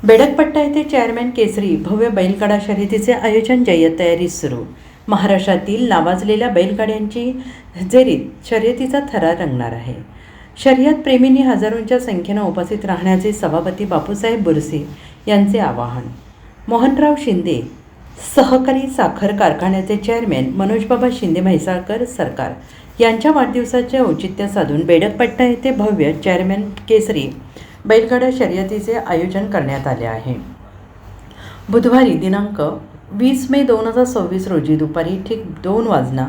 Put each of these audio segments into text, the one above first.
बेडकपट्टा येथे चेअरमॅन केसरी भव्य बैलगाडा शर्यतीचे आयोजन जय्यत तयारी सुरू। महाराष्ट्रातील नावाजलेल्या बैलगाड्यांची हजेरीत शर्यतीचा थरार रंगणार आहे। शर्यत प्रेमींनी हजारोंच्या संख्येनं उपस्थित राहण्याचे सभापती बापूसाहेब बुरसे यांचे आवाहन। मोहनराव शिंदे सहकारी साखर कारखान्याचे चेअरमॅन मनोजबाबा शिंदे म्हैसाळकर सरकार यांच्या वाढदिवसाचे औचित्य साधून बेडकपट्टा येथे भव्य चेअरमॅन केसरी बैलगाडा शर्यतीचे आयोजन करण्यात आले आहे। बुधवारी दिनांक 20 मे 2026 रोजी दुपारी ठीक 2 वाजता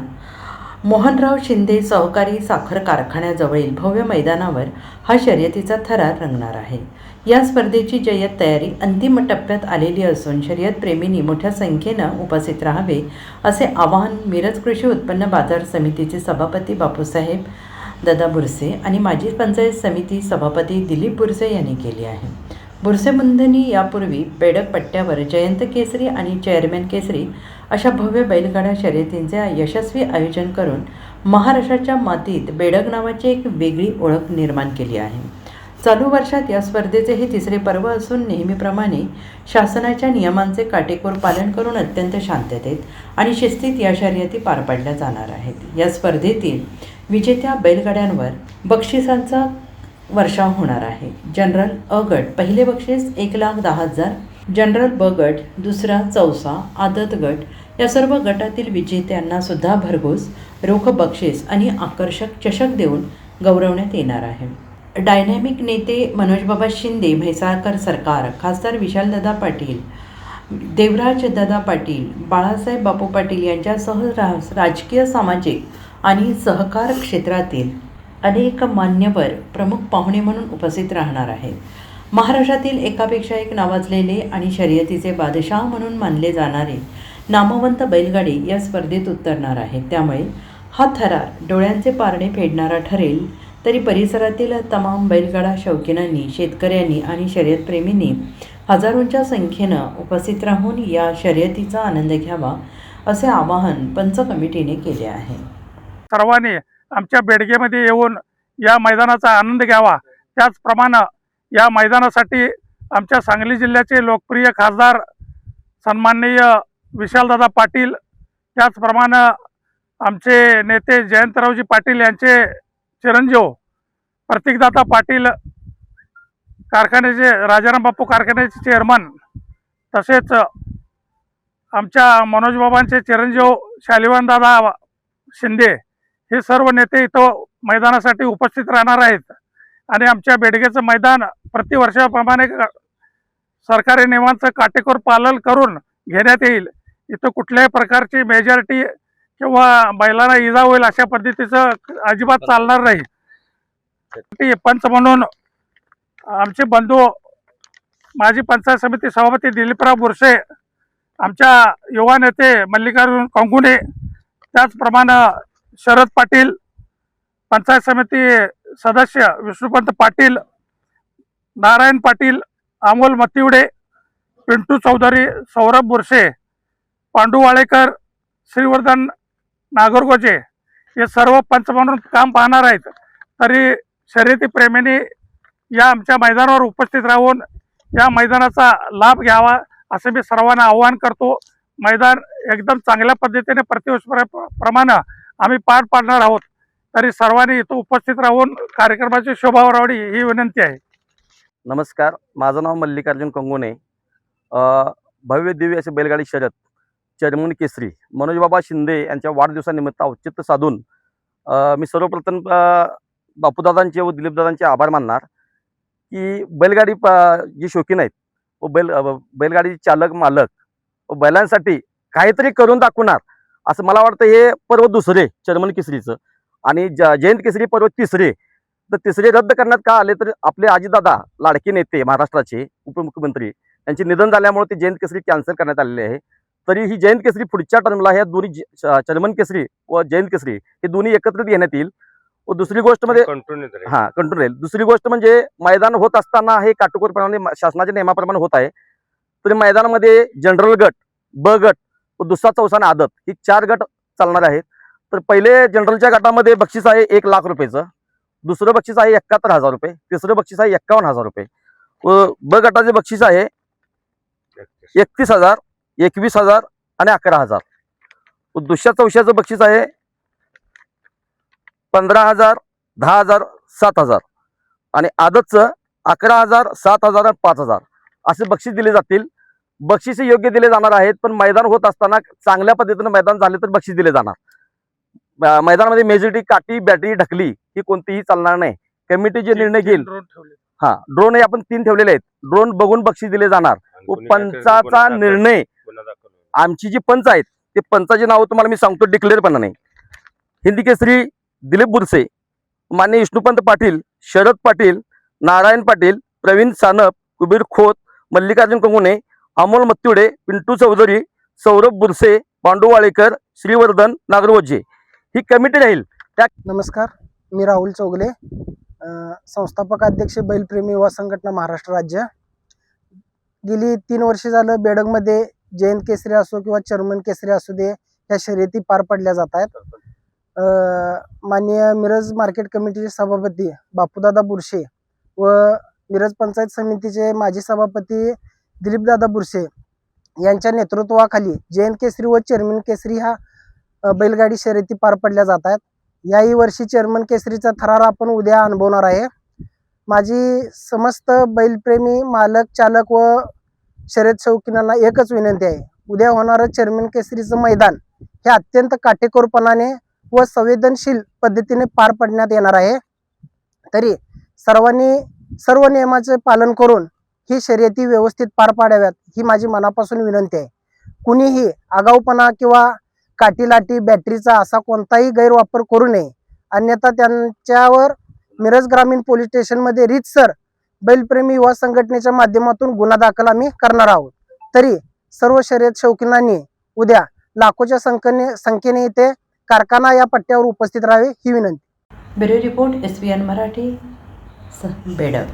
मोहनराव शिंदे सहकारी साखर कारखान्याजवळील भव्य मैदानावर हा शर्यतीचा थरार रंगणार आहे। या स्पर्धेची जय्यत तयारी अंतिम टप्प्यात आलेली असून शर्यत प्रेमींनी मोठ्या संख्येनं उपस्थित राहावे असे आवाहन मिरज कृषी उत्पन्न बाजार समितीचे सभापती बापूसाहेब दादा बुरसे आणि माजी पंचायत समिती सभापती दिलीप बुरसे यांनी केले आहे। बुरसे बंधूंनी यापूर्वी बेडक पट्ट्यावर जयंत केसरी आणि चेअरमॅन केसरी अशा भव्य बैलगाडा शर्यतींचे यशस्वी आयोजन करून महाराष्ट्राच्या मातीत बेडक नावाची एक वेगळी ओळख निर्माण केली आहे। चालू वर्षात या स्पर्धेचे हे तिसरे पर्व असून नेहमीप्रमाणे शासनाच्या नियमांचे काटेकोर पालन करून अत्यंत शांततेत आणि शिस्तीत या शर्यती पार पाडल्या जाणार आहेत। या स्पर्धेतील विजेत्या बैलगाड्यांवर बक्षिसांचा वर्षाव होणार आहे। जनरल अ गट पहिले बक्षीस 1,10,000, जनरल ब गट दुसरा चौसा आदत गट या सर्व गटातील विजेत्यांना सुद्धा भरघोस रोख बक्षीस आणि आकर्षक चषक देऊन गौरवण्यात येणार आहे। डायनॅमिक नेते मनोजबाबा शिंदे म्हैसाळकर सरकार, खासदार विशालदादा पाटील, देवराजदादा पाटील, बाळासाहेब बापू पाटील यांच्यासह राजकीय, सामाजिक आणि सहकार क्षेत्रातील अनेक मान्यवर प्रमुख पाहुणे म्हणून उपस्थित राहणार आहेत। महाराष्ट्रातील एकापेक्षा एक नावाजलेले आणि शर्यतीचे बादशाह म्हणून मानले जाणारे नामवंत बैलगाडी या स्पर्धेत उतरणार आहेत। त्यामुळे हा थरार डोळ्यांचे पारणे फेडणारा ठरेल। तरी परिसरातील तमाम बैलगाडा शौकीनांनी, शेतकऱ्यांनी आणि शर्यतप्रेमींनी हजारोंच्या संख्येनं उपस्थित राहून या शर्यतीचा आनंद घ्यावा असे आवाहन पंच कमिटीने केले आहे। सर्वांनी आमच्या बेडगेमध्ये येऊन या मैदानाचा आनंद घ्यावा। त्याचप्रमाणे या मैदानासाठी आमच्या सांगली जिल्ह्याचे लोकप्रिय खासदार सन्माननीय विशालदादा पाटील, त्याचप्रमाणे आमचे नेते जयंतरावजी पाटील यांचे चिरंजीव प्रतीकदादा पाटील, कारखान्याचे राजाराम बापू कारखान्याचे चेअरमन, तसेच आमच्या मनोजबाबांचे चिरंजीव शालिवानदादा शिंदे हे सर्व नेते इथं मैदानासाठी उपस्थित राहणार आहेत। आणि आमच्या बेडगेचं मैदान प्रतिवर्षाप्रमाणे सरकारी नियमांचं काटेकोर पालन करून घेण्यात येईल। इथं कुठल्याही प्रकारची मेजॉरिटी किंवा बैलांना इजा होईल अशा पद्धतीचं अजिबात चालणार नाही। पंच म्हणून आमचे बंधू माजी पंचायत समिती सभापती दिलीपराव बुरसे, आमच्या युवा नेते मल्लिकार्जुन कंगुणे, त्याचप्रमाणे शरद पाटील, पंचायत समिती सदस्य विष्णुपंत पाटील, नारायण पाटील, अमोल मतिवडे, पिंटू चौधरी, सौरभ बुरसे, पांडू वाळेकर, श्रीवर्धन नागरगोजे हे सर्व पंच म्हणून काम पाहणार आहेत। तरी शर्यती प्रेमींनी या आमच्या मैदानावर उपस्थित राहून या मैदानाचा लाभ घ्यावा असे मी सर्वांना आवाहन करतो। मैदान एकदम चांगल्या पद्धतीने प्रतिवर्षाप्रमाणे आम्ही पार पाडणार आहोत। तरी सर्वांनी इथं उपस्थित राहून कार्यक्रमाची शोभा वाढवावी ही विनंती आहे। नमस्कार, माझं नाव मल्लिकार्जुन कंगुणे। भव्य दिव्य अशी बैलगाडी शर्यत चेअरमन केसरी मनोजबाबा शिंदे यांच्या वाढदिवसानिमित्त औचित्य साधून मी सर्वप्रथम बापूदादांचे व दिलीपदादांचे आभार मानणार की बैलगाडी जी शौकीन आहेत व बैलगाडी चालक मालक व बैलांसाठी काहीतरी करून दाखवणार असं मला वाटतं। हे पर्व दुसरे चेअरमन केसरीचं आणि जयंत केसरी पर्व तिसरे, तर तिसरे रद्द करण्यात का आले तर आपले आजीदादा लाडके नेते महाराष्ट्राचे उपमुख्यमंत्री यांचे निधन झाल्यामुळे ते जयंत केसरी कॅन्सल करण्यात आलेले आहे। तरी ही जयंत केसरी पुढच्या टर्मला ह्या दोन्ही चेअरमन केसरी व जयंत केसरी हे दोन्ही एकत्रित घेण्यात येईल। व दुसरी गोष्ट म्हणजे कंट्रोल राहील। दुसरी गोष्ट म्हणजे मैदान होत असताना हे काटेकोरपणाने शासनाच्या नियमाप्रमाणे होत आहे। तरी मैदानामध्ये जनरल गट, ब गट व दुसरा, चौसा आणि आदत ही 4 गट चालणार आहेत। तर पहिले जनरलच्या गटामध्ये बक्षीस आहे 1 लाख रुपयाचं, दुसरं बक्षीस आहे 71,000 रुपये, तिसरं बक्षीस आहे 51,000 रुपये व ब गटाचे बक्षीस आहे 31,000, 21,000 आणि 11,000. दुसऱ्या चौशाचं बक्षीस आहे 15,000, 10,000, 7,000 आणि आदतचं 11,000, 7,000 आणि 5,000 असे बक्षीस दिले जातील. बक्षीस योग्य दिले जाणार आहेत, पण मैदान होत असताना चांगल्या पद्धतीने मैदान झाले तर बक्षीस दिले जाणार. मैदानामध्ये मेजॉरिटी काठी बॅटरी ढकली ही कोणतीही चालणार नाही. कमिटी जे निर्णय घेईल, हा ड्रोन हे आपण 3 ठेवलेले आहेत. ड्रोन बघून बक्षीस दिले जाणार. पंचाचा निर्णय, आमची जी पंच आहेत ते पंचाची नाव तुम्हाला मी सांगतो डिक्लेअर पण नाही. हिंदी केसरी दिलीप बुरसे, मान्य विष्णुपंत पाटील, शरद पाटील, नारायण पाटील, प्रवीण सानप, कुबीर खोत, मल्लिकार्जुन कंगुने, अमोल मत्तुडे, पिंटू चौधरी, सौरभ बुरसे, पांडू वाळेकर, श्रीवर्धन नागरवज्जे ही कमिटी राहील. नमस्कार, मी राहुल चौगले, संस्थापक अध्यक्ष बैलप्रेमी युवा संघटना महाराष्ट्र राज्य. गेली 3 वर्षे झालं बेडगमध्ये जयंत केसरी असो किंवा चर्मन केसरी असू दे, ह्या शर्यती पार पडल्या जात आहेत. माननीय मिरज मार्केट कमिटीचे सभापती बापूदादा बुरशे व मिरज पंचायत समितीचे माजी सभापती दिलीपदादा बुरशे यांच्या नेतृत्वाखाली जयंत केसरी व चेअरमन केसरी ह्या बैलगाडी शर्यती पार पडल्या जात आहेत. याही वर्षी चेअरमन केसरीचा थरार आपण उद्या अनुभवणार आहे. माझी समस्त बैलप्रेमी मालक, चालक व शर्यत शौकीनांना एकच विनंती आहे, उद्या होणारं चेअरमन केसरीचं मैदान हे अत्यंत काटेकोरपणाने व संवेदनशील पद्धतीने पार पडण्यात येणार आहे. तरी सर्वांनी सर्व नियमाचे पालन करून ही शर्यती व्यवस्थित पार पाडाव्यात ही माझी मनापासून विनंती आहे. कुणीही आगाऊपणा किंवा काटीलाटी बॅटरीचा असा कोणताही गैरवापर करू नये, अन्यथा त्यांच्यावर मिरज ग्रामीण पोलीस स्टेशनमध्ये रीतसर बैलप्रेमी युवा संघटनेच्या माध्यमातून गुन्हा दाखल आम्ही करणार आहोत. तरी सर्व शर्यत शौकीनांनी उद्या लाखोच्या संख्येने इथे कारखाना या पट्ट्यावर उपस्थित राहावे ही विनंती. Bureau report SBN Marathi Bedag.